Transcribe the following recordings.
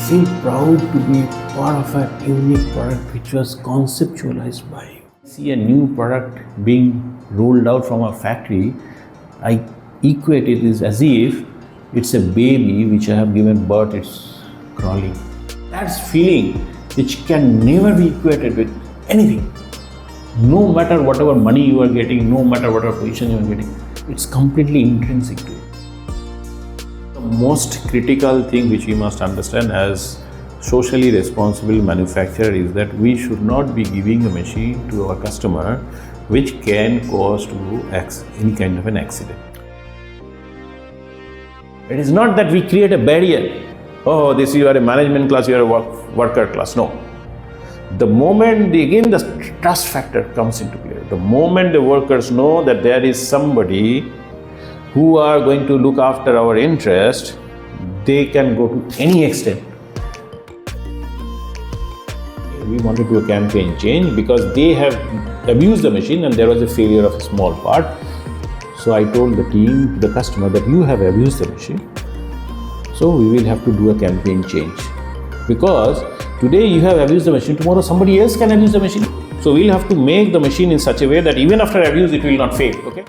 feel proud to be part of a unique product which was conceptualized by you. See a new product being rolled out from a factory, I equate it as if it's a baby which I have given birth, it's crawling. That's feeling which can never be equated with anything. No matter whatever money you are getting, no matter whatever position you are getting, it's completely intrinsic to it. The most critical thing which we must understand as socially responsible manufacturer is that we should not be giving a machine to our customer which can cause to any kind of an accident. It is not that we create a barrier. Oh, this you are a management class, you are a worker class. No. The moment, again, the trust factor comes into play. The moment the workers know that there is somebody who are going to look after our interest, they can go to any extent. We wanted to do a campaign change because they have abused the machine and there was a failure of a small part. So I told the team, the customer, that you have abused the machine. So we will have to do a campaign change. Because today you have abused the machine, tomorrow somebody else can abuse the machine. So we'll have to make the machine in such a way that even after abuse, it will not fail. Okay?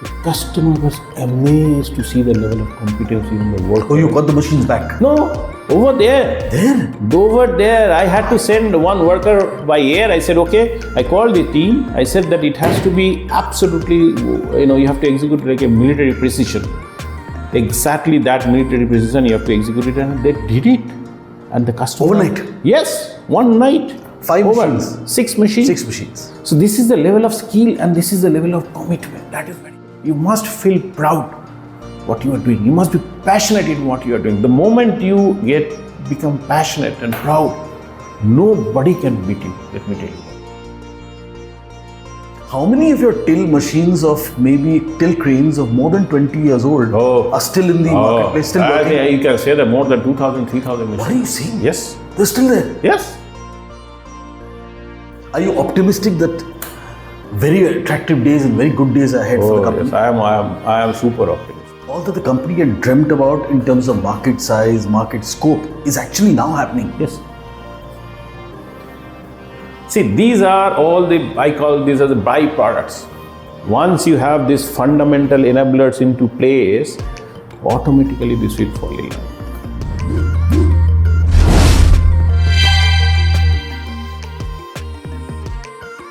The customer was amazed to see the level of competence in the work. Oh, you got the machines back? No, over there. There? Over there. I had to send one worker by air. I said, okay. I called the team. I said that it has to be absolutely, you have to execute like a military precision. Exactly that military precision you have to execute it, and they did it. And the customer... Overnight? Yes, one night. 5 machines? 6 machines. 6 machines. So this is the level of skill and this is the level of commitment. That is very... You must feel proud what you are doing. You must be passionate in what you are doing. The moment you become passionate and proud, nobody can beat you, let me tell you. How many of your till machines of maybe till cranes of more than 20 years old are still in the marketplace, still working? You can say that more than 2,000, 3,000 machines. What are you saying? Yes. They're still there? Yes. Are you optimistic that very attractive days and very good days ahead for the company? Yes, I am super optimistic. All that the company had dreamt about in terms of market size, market scope is actually now happening. Yes. See, these are all I call these are the byproducts. Once you have these fundamental enablers into place, automatically this will fall in line.